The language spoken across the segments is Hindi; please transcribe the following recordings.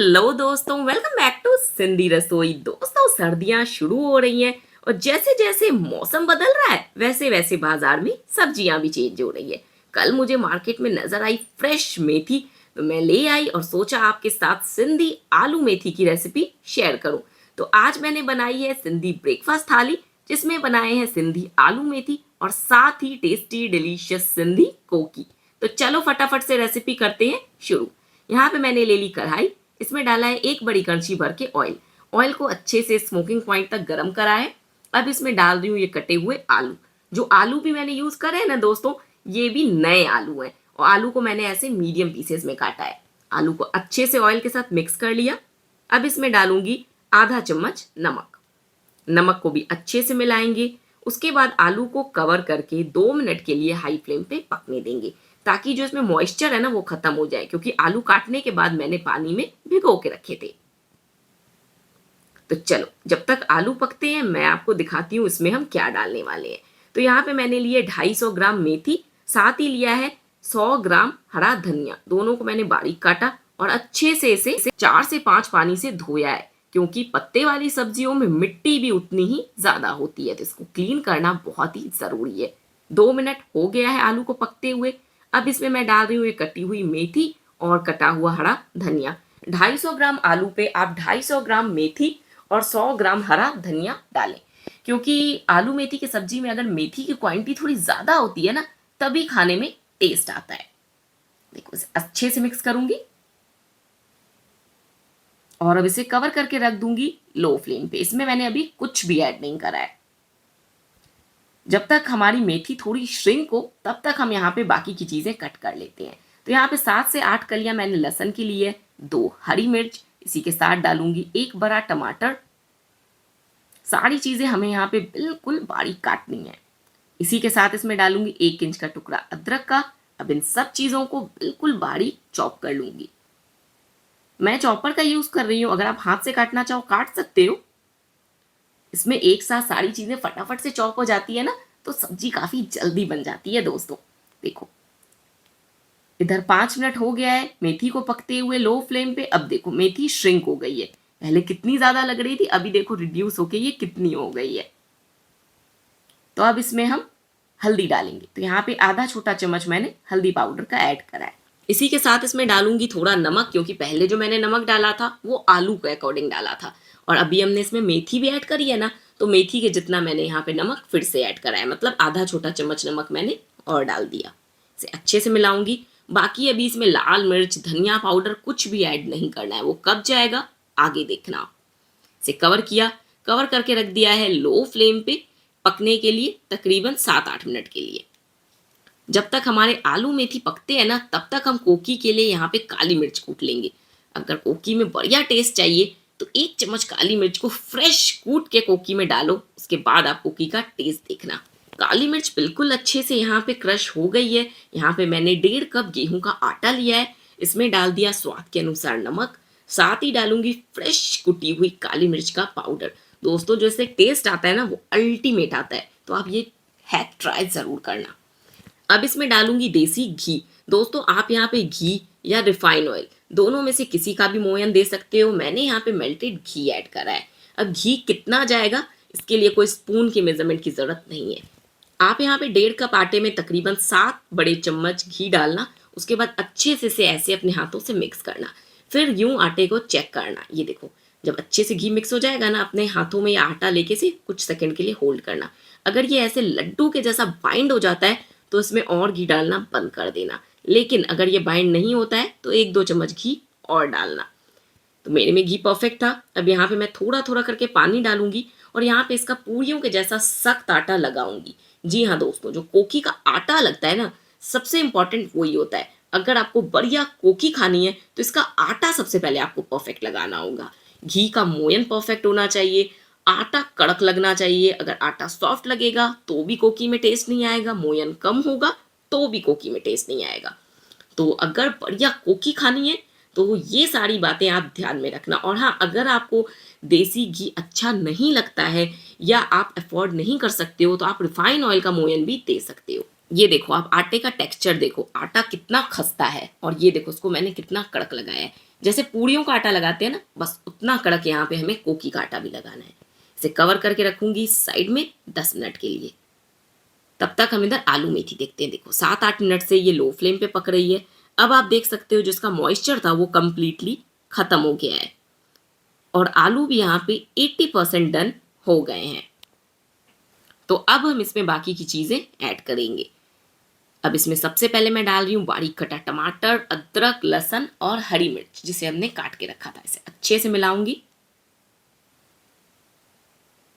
हेलो दोस्तों, वेलकम बैक टू सिंधी रसोई। दोस्तों, सर्दियां शुरू हो रही हैं और जैसे जैसे मौसम बदल रहा है वैसे वैसे बाजार में सब्जियां भी चेंज हो रही है। कल मुझे मार्केट में नजर आई फ्रेश मेथी, तो मैं ले आई और सोचा आपके साथ सिंधी आलू मेथी की रेसिपी शेयर करूं। तो आज मैंने बनाई है सिंधी ब्रेकफास्ट थाली, जिसमें बनाए हैं सिंधी आलू मेथी और साथ ही टेस्टी डिलीशियस सिंधी कोकी। तो चलो फटाफट से रेसिपी करते हैं शुरू। यहाँ पे मैंने ले ली कढ़ाई, इसमें डाला है एक बड़ी कड़छी भर के ऑयल। ऑयल को अच्छे से स्मोकिंग पॉइंट तक गर्म करा है। अब इसमें डाल रही हूँ ये कटे हुए आलू। जो आलू भी मैंने यूज करे हैं ना दोस्तों, ये भी नए आलू हैं और आलू को मैंने ऐसे मीडियम पीसेस में काटा है। आलू को अच्छे से ऑयल के साथ मिक्स कर लिया। अब इसमें डालूंगी आधा चम्मच नमक। नमक को भी अच्छे से मिलाएंगे। उसके बाद आलू को कवर करके 2 मिनट के लिए हाई फ्लेम पे पकने देंगे, ताकि जो इसमें मॉइस्चर है ना वो खत्म हो जाए, क्योंकि आलू काटने के बाद मैंने पानी में भिगो के रखे थे। तो चलो, जब तक आलू पकते हैं मैं आपको दिखाती हूँ इसमें हम क्या डालने वाले हैं। तो यहाँ पे मैंने लिए 250 ग्राम मेथी, साथ ही लिया है 100 ग्राम हरा धनिया। दोनों को मैंने बारीक काटा और अच्छे से इसे 4 से 5 पानी से धोया है, क्योंकि पत्ते वाली सब्जियों में मिट्टी भी उतनी ही ज्यादा होती है, तो इसको क्लीन करना बहुत ही जरूरी है। 2 मिनट हो गया है आलू को पकते हुए। अब इसमें मैं डाल रही हूँ ये कटी हुई मेथी और कटा हुआ हरा धनिया। 250 ग्राम आलू पे आप 250 ग्राम मेथी और 100 ग्राम हरा धनिया डालें, क्योंकि आलू मेथी की सब्जी में अगर मेथी की क्वांटिटी थोड़ी ज्यादा होती है ना, तभी खाने में टेस्ट आता है। देखो, इसे अच्छे से मिक्स करूंगी और अब इसे कवर करके रख दूंगी लो फ्लेम पे। इसमें मैंने अभी कुछ भी ऐड नहीं करा है। जब तक हमारी मेथी थोड़ी श्रिंक हो तब तक हम यहाँ पे बाकी की चीजें कट कर लेते हैं। तो यहाँ पे 7 से 8 कलियां मैंने लहसुन की ली है, 2 हरी मिर्च, इसी के साथ डालूंगी 1 बड़ा टमाटर। सारी चीजें हमें यहाँ पे बिल्कुल बारीक काटनी है। इसी के साथ इसमें डालूंगी 1 इंच का टुकड़ा अदरक का। अब इन सब चीजों को बिल्कुल बारीक चॉप कर लूंगी। मैं चॉपर का यूज कर रही हूँ, अगर आप हाथ से काटना चाहो काट सकते हो। इसमें एक साथ सारी चीजें फटाफट से चॉप हो जाती है ना, तो सब्जी काफी जल्दी बन जाती है दोस्तों। देखो, इधर 5 मिनट हो गया है मेथी को पकते हुए लो फ्लेम पे। अब देखो मेथी श्रिंक हो गई है। पहले कितनी ज्यादा लग रही थी, अभी देखो रिड्यूस होके ये कितनी हो गई है। तो अब इसमें हम हल्दी डालेंगे। तो यहाँ पे आधा छोटा चम्मच मैंने हल्दी पाउडर का ऐड करा है। इसी के साथ इसमें डालूंगी थोड़ा नमक, क्योंकि पहले जो मैंने नमक डाला था वो आलू के अकॉर्डिंग डाला था, और अभी हमने इसमें मेथी भी ऐड करी है ना, तो मेथी के जितना मैंने यहाँ पे नमक फिर से ऐड करा है, मतलब आधा छोटा चम्मच नमक मैंने और डाल दिया। इसे अच्छे से मिलाऊंगी। बाकी अभी इसमें लाल मिर्च, धनिया पाउडर कुछ भी ऐड नहीं करना है, वो कब जाएगा आगे देखना। इसे कवर किया, कवर करके रख दिया है लो फ्लेम पे पकने के लिए तकरीबन 7-8 मिनट के लिए। जब तक हमारे आलू मेथी पकते हैं ना, तब तक हम कोकी के लिए यहाँ पे काली मिर्च कूट लेंगे। अगर कोकी में बढ़िया टेस्ट चाहिए तो 1 चम्मच काली मिर्च को फ्रेश कूट के कोकी में डालो, उसके बाद आप कोकी का टेस्ट देखना। काली मिर्च बिल्कुल अच्छे से यहाँ पे क्रश हो गई है। यहाँ पे मैंने 1.5 कप गेहूं का आटा लिया है, इसमें डाल दिया स्वाद के अनुसार नमक, साथ ही डालूंगी फ्रेश कुटी हुई काली मिर्च का पाउडर। दोस्तों, जो इससे टेस्ट आता है ना वो अल्टीमेट आता है, तो आप ये हैक ट्राई जरूर करना। अब इसमें डालूंगी देसी घी। दोस्तों, आप यहाँ पे घी या रिफाइन ऑयल दोनों में से किसी का भी मोयन दे सकते हो। मैंने यहाँ पे मेल्टेड घी ऐड करा है। अब घी कितना जाएगा इसके लिए कोई स्पून की मेजरमेंट की जरूरत नहीं है। आप यहाँ पे 1.5 कप आटे में तकरीबन 7 बड़े चम्मच घी डालना। उसके बाद अच्छे से इसे ऐसे अपने हाथों से मिक्स करना, फिर यूं आटे को चेक करना। ये देखो, जब अच्छे से घी मिक्स हो जाएगा ना, अपने हाथों में ये आटा लेके से कुछ सेकंड के लिए होल्ड करना। अगर ये ऐसे लड्डू के जैसा बाइंड हो जाता है तो इसमें और घी डालना बंद कर देना, लेकिन अगर ये बाइंड नहीं होता है तो 1-2 चम्मच घी और डालना। तो मेरे में घी परफेक्ट था। अब यहाँ पे मैं थोड़ा थोड़ा करके पानी डालूंगी और यहाँ पे इसका पूरियों के जैसा सख्त आटा लगाऊंगी। जी हाँ दोस्तों, जो कोकी का आटा लगता है ना, सबसे इंपॉर्टेंट वही होता है। अगर आपको बढ़िया कोकी खानी है तो इसका आटा सबसे पहले आपको परफेक्ट लगाना होगा। घी का मोयन परफेक्ट होना चाहिए, आटा कड़क लगना चाहिए। अगर आटा सॉफ्ट लगेगा तो भी कोकी में टेस्ट नहीं आएगा, मोयन कम होगा तो भी कोकी में टेस्ट नहीं आएगा। तो अगर बढ़िया कोकी खानी है तो ये सारी बातें आप ध्यान में रखना। और हाँ, अगर आपको देसी घी अच्छा नहीं लगता है या आप अफोर्ड नहीं कर सकते हो तो आप रिफाइन ऑयल का मोयन भी दे सकते हो। ये देखो, आप आटे का टेक्सचर देखो, आटा कितना खस्ता है, और ये देखो उसको मैंने कितना कड़क लगाया है। जैसे पूड़ियों का आटा लगाते हैं ना, बस उतना कड़क यहाँ पे हमें कोकी का आटा भी लगाना है। इसे कवर करके रखूंगी साइड में 10 मिनट के लिए। तब तक हम इधर आलू मेथी देखते हैं। देखो 7-8 मिनट से ये लो फ्लेम पे पक रही है। अब आप देख सकते हो जिसका मॉइस्चर था वो कंप्लीटली खत्म हो गया है और आलू भी यहाँ पे 80% डन हो गए हैं। तो अब हम इसमें बाकी की चीजें ऐड करेंगे। अब इसमें सबसे पहले मैं डाल रही हूँ बारीक कटा टमाटर, अदरक, लहसुन और हरी मिर्च जिसे हमने काट के रखा था। इसे अच्छे से मिलाऊंगी।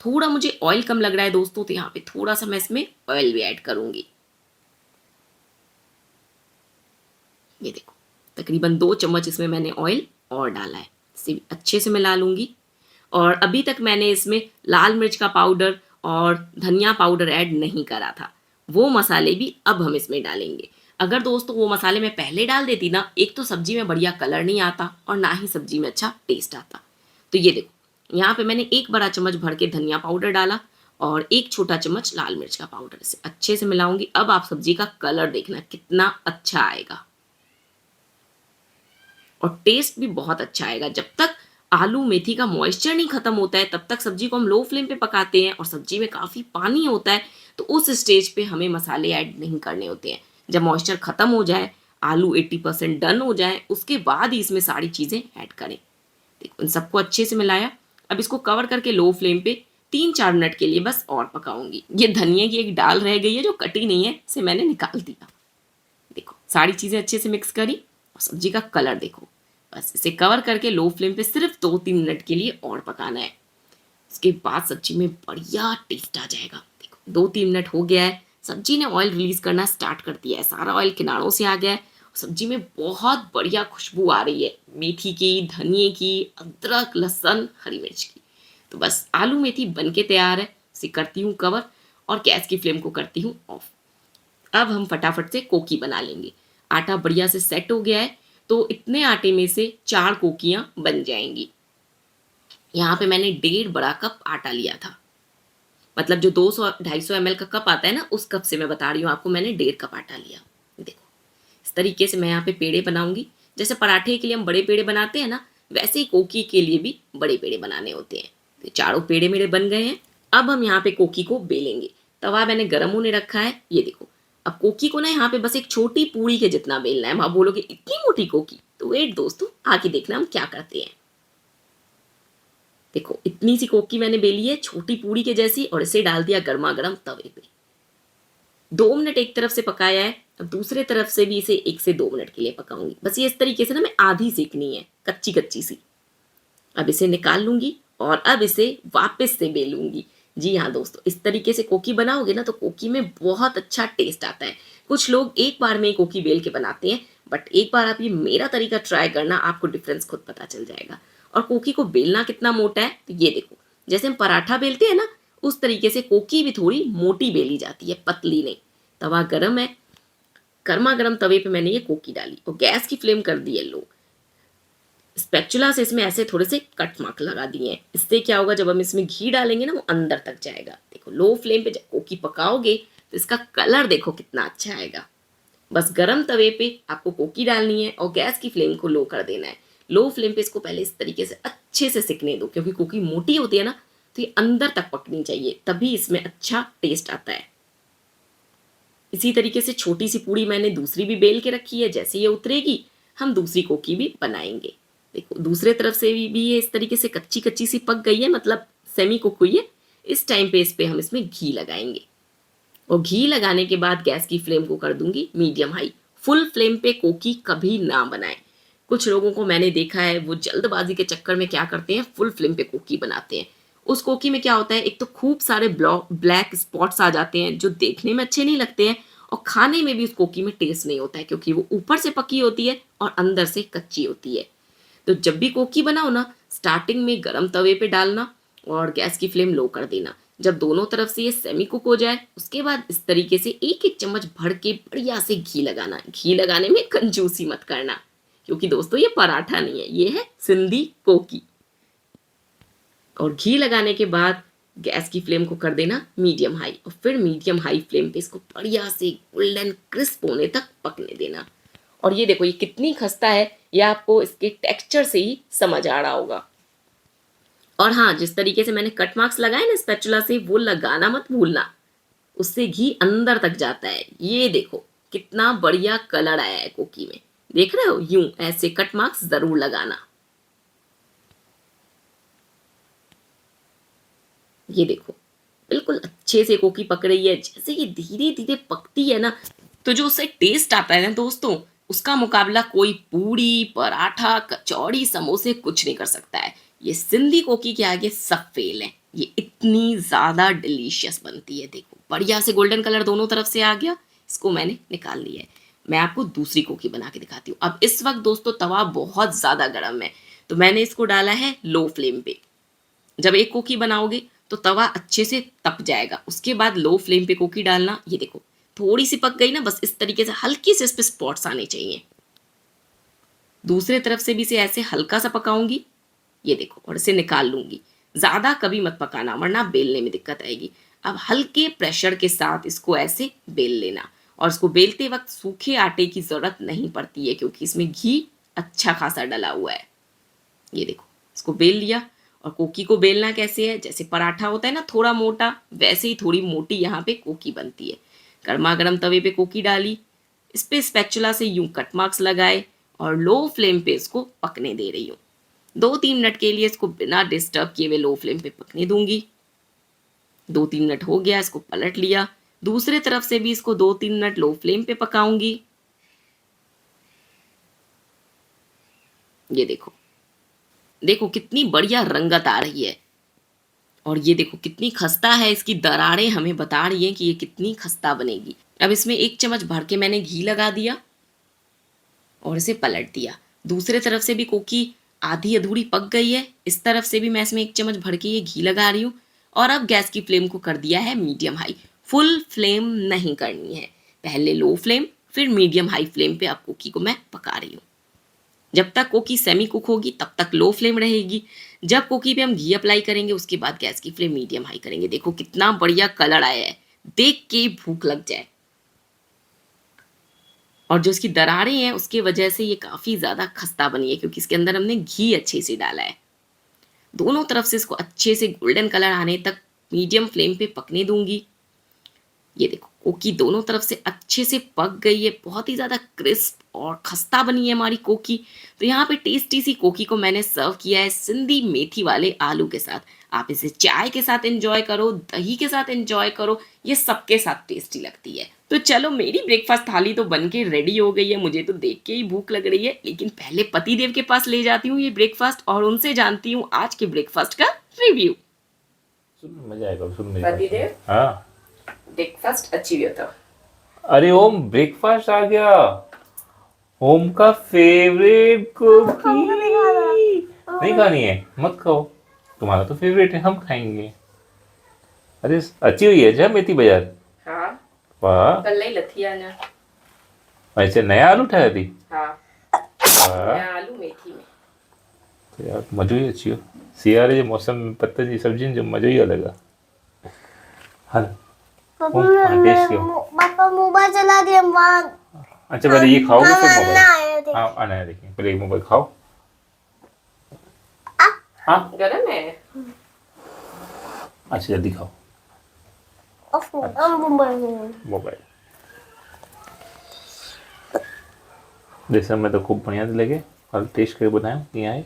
थोड़ा मुझे ऑयल कम लग रहा है दोस्तों, तो यहाँ पे थोड़ा सा मैं इसमें ऑयल भी ऐड करूंगी। ये देखो तकरीबन 2 चम्मच इसमें मैंने ऑयल और डाला है। इसे अच्छे से मिला लूंगी। और अभी तक मैंने इसमें लाल मिर्च का पाउडर और धनिया पाउडर ऐड नहीं करा था। वो मसाले भी अब हम इसमें डालेंगे। अगर दोस्तों वो मसाले मैं पहले डाल देती ना, एक तो सब्जी में बढ़िया कलर नहीं आता और ना ही सब्जी में अच्छा टेस्ट आता। तो ये देखो यहाँ पे मैंने 1 बड़ा चम्मच भर के धनिया पाउडर डाला और 1 छोटा चम्मच लाल मिर्च का पाउडर। इसे अच्छे से मिलाऊंगी। अब आप सब्जी का कलर देखना कितना अच्छा आएगा और टेस्ट भी बहुत अच्छा आएगा। जब तक आलू मेथी का मॉइस्चर नहीं खत्म होता है तब तक सब्जी को हम लो फ्लेम पे पकाते हैं और सब्जी में काफ़ी पानी होता है, तो उस स्टेज पे हमें मसाले ऐड नहीं करने होते हैं। जब मॉइस्चर खत्म हो जाए, आलू 80% डन हो जाए, उसके बाद ही इसमें सारी चीज़ें ऐड करें। देखो इन सबको अच्छे से मिलाया। अब इसको कवर करके लो फ्लेम पे 3-4 मिनट के लिए बस और पकाऊंगी। ये धनिया की एक डाल रह गई है जो कटी नहीं है, इसे मैंने निकाल दिया। देखो सारी चीज़ें अच्छे से मिक्स करी और सब्जी का कलर देखो। बस इसे कवर करके लो फ्लेम पे सिर्फ 2-3 मिनट के लिए और पकाना है। उसके बाद सब्जी में बढ़िया टेस्ट आ जाएगा। देखो 2-3 मिनट हो गया है, सब्जी ने ऑयल रिलीज करना स्टार्ट कर दिया है, सारा ऑयल किनारों से आ गया है। सब्जी में बहुत बढ़िया खुशबू आ रही है, मेथी की, धनिए की, अदरक, लहसुन, हरी मिर्च की। तो बस आलू मेथी बन के तैयार है। इसे करती हूँ कवर और गैस की फ्लेम को करती हूँ ऑफ। अब हम फटाफट से कोकी बना लेंगे। आटा बढ़िया से सेट हो गया है, तो इतने आटे में से 4 कोकियां बन जाएंगी। यहाँ पे मैंने 1.5 बड़ा कप आटा लिया था। मतलब जो 200-250 ml का कप आता है ना, उस कप से मैं बता रही हूँ आपको, मैंने 1.5 कप आटा लिया। देखो इस तरीके से मैं यहाँ पे पेड़े बनाऊंगी। जैसे पराठे के लिए हम बड़े पेड़े बनाते हैं ना, वैसे ही कोकी के लिए भी बड़े पेड़े बनाने होते हैं। तो चारों पेड़े मेरे बन गए हैं। अब हम यहाँ पे कोकी को बेलेंगे। तवा मैंने गर्म होने रखा है। ये देखो अब कोकी को ना यहाँ पे बस एक छोटी पूड़ी के जितना बेलना है। आप बोलोगे इतनी मोटी कोकी, तो वेट दोस्तों आके देखना हम क्या करते हैं। देखो इतनी सी कोकी मैंने बेली है, छोटी पूड़ी के जैसी, और इसे डाल दिया गर्मा गर्म तवे पे। 2 मिनट एक तरफ से पकाया है, अब दूसरे तरफ से भी इसे 1 से 2 मिनट के लिए पकाऊंगी। बस ये इस तरीके से ना मैं आधी सेकनी है, कच्ची कच्ची सी। अब इसे निकाल लूंगी और अब इसे वापस से बेलूंगी। जी हाँ दोस्तों, इस तरीके से कोकी बनाओगे ना तो कोकी में बहुत अच्छा टेस्ट आता है। कुछ लोग एक बार में कोकी बेल के बनाते हैं, बट एक बार आप ये मेरा तरीका ट्राई करना, आपको डिफरेंस खुद पता चल जाएगा। और कोकी को बेलना कितना मोटा है तो ये देखो, जैसे हम पराठा बेलते हैं ना, उस तरीके से कोकी भी थोड़ी मोटी बेली जाती है, पतली नहीं। तवा गर्म है, गर्मा गर्म तवे पे मैंने ये कोकी डाली और गैस की फ्लेम कर दी है लो। स्पैचुला से इसमें ऐसे थोड़े से कट मार्क लगा दिए हैं। इससे क्या होगा, जब हम इसमें घी डालेंगे ना वो अंदर तक जाएगा। देखो लो फ्लेम पे जब कोकी पकाओगे तो इसका कलर देखो कितना अच्छा आएगा। बस गरम तवे पे आपको कोकी डालनी है और गैस की फ्लेम को लो कर देना है। लो फ्लेम पे इसको पहले इस तरीके से अच्छे से सिकने दो, क्योंकि कोकी मोटी होती है ना, तो ये अंदर तक पकनी चाहिए, तभी इसमें अच्छा टेस्ट आता है। इसी तरीके से छोटी सी पूड़ी मैंने दूसरी भी बेल के रखी है। जैसे ये उतरेगी हम दूसरी कोकी भी बनाएंगे। देखो दूसरे तरफ से भी ये इस तरीके से कच्ची कच्ची सी पक गई है, मतलब सेमी कुक हुई है। इस टाइम पे इस पे हम इसमें घी लगाएंगे और घी लगाने के बाद गैस की फ्लेम को कर दूंगी मीडियम हाई। फुल फ्लेम पे कोकी कभी ना बनाएं। कुछ लोगों को मैंने देखा है वो जल्दबाजी के चक्कर में क्या करते हैं, फुल फ्लेम पे कोकी बनाते हैं। उस कोकी में क्या होता है, एक तो खूब सारे ब्लैक स्पॉट्स आ जाते हैं जो देखने में अच्छे नहीं लगते हैं, और खाने में भी उस कोकी में टेस्ट नहीं होता है, क्योंकि वो ऊपर से पकी होती है और अंदर से कच्ची होती है। तो जब भी कोकी बनाओ ना, स्टार्टिंग में गरम तवे पे डालना और गैस की फ्लेम लो कर देना। जब दोनों तरफ से ये सेमी कुक हो जाए, उसके बाद इस तरीके से एक एक चम्मच भर के बढ़िया से घी लगाना। घी लगाने में कंजूसी मत करना, क्योंकि दोस्तों ये पराठा नहीं है, ये है सिंधी कोकी। और घी लगाने के बाद गैस की फ्लेम को कर देना मीडियम हाई, और फिर मीडियम हाई फ्लेम पे इसको बढ़िया से गोल्डन क्रिस्प होने तक पकने देना। और ये देखो ये कितनी खस्ता है, यह आपको इसके टेक्सचर से ही समझ आ रहा होगा। और हाँ, जिस तरीके से मैंने कट मार्क्स लगाए ना स्पैचुला से, वो लगाना मत भूलना, उससे घी अंदर तक जाता है। ये देखो कितना बढ़िया कलर आया है कुकी में, देख रहे हो? यूं ऐसे कट मार्क्स जरूर लगाना। ये देखो बिल्कुल अच्छे से कोकी पक रही है। जैसे ये धीरे धीरे पकती है ना, तो जो उससे टेस्ट आता है ना दोस्तों, उसका मुकाबला कोई पूड़ी, पराठा, कचौड़ी, समोसे कुछ नहीं कर सकता है। ये सिंधी कोकी के आगे सब फेल है। ये इतनी ज्यादा डिलीशियस बनती है। देखो बढ़िया से गोल्डन कलर दोनों तरफ से आ गया। इसको मैंने निकाल लिया है। मैं आपको दूसरी कोकी बना के दिखाती हूँ। अब इस वक्त दोस्तों तवा बहुत ज्यादा गर्म है, तो मैंने इसको डाला है लो फ्लेम पे। जब एक कोकी बनाओगे तो तवा अच्छे से तप जाएगा, उसके बाद लो फ्लेम पे कोकी डालना। ये देखो थोड़ी सी पक गई ना, बस इस तरीके से हल्की से इस पे स्पॉट्स आने चाहिए। दूसरे तरफ से भी इसे ऐसे हल्का सा पकाऊंगी। ये देखो, और इसे निकाल लूंगी। ज्यादा कभी मत पकाना वरना बेलने में दिक्कत आएगी। अब हल्के प्रेशर के साथ इसको ऐसे बेल लेना, और इसको बेलते वक्त सूखे आटे की जरूरत नहीं पड़ती है क्योंकि इसमें घी अच्छा खासा डला हुआ है। ये देखो इसको बेल लिया। और कोकी को बेलना कैसे है, जैसे पराठा होता है ना थोड़ा मोटा, वैसे ही थोड़ी मोटी यहाँ पे कोकी बनती है। गर्मा गर्म तवे पे कोकी डाली, इस पे स्पैचुला से यूं कट मार्क्स लगाए और लो फ्लेम पे इसको पकने दे रही हूँ। 2-3 मिनट के लिए इसको बिना डिस्टर्ब किए हुए लो फ्लेम पे पकने दूंगी। 2-3 मिनट हो गया, इसको पलट लिया। दूसरे तरफ से भी इसको 2-3 मिनट लो फ्लेम पे पकाऊंगी। ये देखो, देखो कितनी बढ़िया रंगत आ रही है। और ये देखो कितनी खस्ता है, इसकी दरारें हमें बता रही हैं कि ये कितनी खस्ता बनेगी। अब इसमें 1 चम्मच भर के मैंने घी लगा दिया और इसे पलट दिया। दूसरे तरफ से भी कोकी आधी अधूरी पक गई है। इस तरफ से भी मैं इसमें 1 चम्मच भर के ये घी लगा रही हूँ। और अब गैस की फ्लेम को कर दिया है मीडियम हाई। फुल फ्लेम नहीं करनी है, पहले लो फ्लेम फिर मीडियम हाई फ्लेम पे अब कोकी को मैं पका रही हूँ। जब तक कोकी सेमी कुक होगी तब तक लो फ्लेम रहेगी। जब कोकी पे हम घी अप्लाई करेंगे उसके बाद गैस की फ्लेम मीडियम हाई करेंगे। देखो कितना बढ़िया कलर आया है, देख के भूख लग जाए। और जो इसकी दरारें हैं उसकी वजह से ये काफ़ी ज़्यादा खस्ता बनी है क्योंकि इसके अंदर हमने घी अच्छे से डाला है। दोनों तरफ से इसको अच्छे से गोल्डन कलर आने तक मीडियम फ्लेम पे पकने दूंगी। ये देखो कोकी दोनों तरफ से अच्छे से पक गई है, बहुत ही ज़्यादा क्रिस्प और खस्ता बनी है हमारी कोकी। तो यहाँ पे टेस्टी सी कोकी को मैंने सर्व किया है सिंधी मेथी वाले आलू के साथ। आप इसे चाय के साथ एंजॉय करो, दही के साथ एंजॉय करो, ये सबके साथ टेस्टी लगती है। तो चलो मेरी ब्रेकफास्ट थाली तो बन के रेडी हो गई है, मुझे तो देख के ही भूख लग रही है। लेकिन पहले पतिदेव के पास ले जाती हूँ ये ब्रेकफास्ट और उनसे जानती हूँ आज के ब्रेकफास्ट का रिव्यू। मजा आएगा सुनने में। पतिदेव, हाँ ब्रेकफास्ट अच्छी हुई था। अरे ओम ब्रेकफास्ट आ गया। ओम का फेवरेट कुकी। नहीं खानी है मत खाओ, तुम्हारा तो फेवरेट है, हम खाएंगे। अरे अच्छी हुई है जा मेथी बाजार। हाँ वाह, कल ही लथी आना। ऐसे नया आलू उठाया थी। हाँ वाह आलू मेथी में तो यार मजो ही अच्छी हो। सियारे जो मौसम में पत्ते जी सब्जी जो मजो ही अलग है। हाँ पापा मोबाइल चला दिया माँ। अच्छा पहले ये खाओगे फिर आया मोबाइल। थे। हाँ आना है, देखिए पहले मोबाइल खाओ। हाँ गरम है। अच्छा जल्दी खाओ मोबाइल। जैसे मैं तो खूब बढ़िया लगे और टेस्ट करके बताएं कि आए।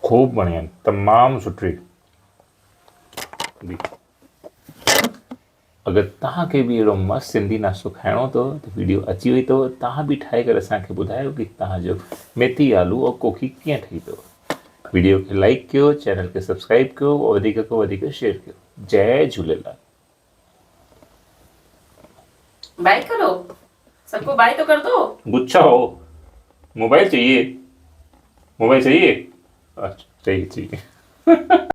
खूब बढ़िया, तमाम सुठी। अगर तव्हां खे बि अहिड़ो मस्तु सिंधी नाश्तो खाइणो अथव त वीडियो अची वई अथव, तव्हां बि ठाहे करे असांखे ॿुधायो कि तव्हांजो मेथी आलू और कोकी कीअं ठही अथव। वीडियो खे लाइक कयो, चैनल खे सब्सक्राइब कयो और वधीक खां वधीक शेयर कयो। जय झूलेलाल। बाय करो, सबको बाय तो कर दो। गुच्छा हो, मोबाइल चाहिए, मोबाइल चाहिए। अच्छा चाहिए चाहिए।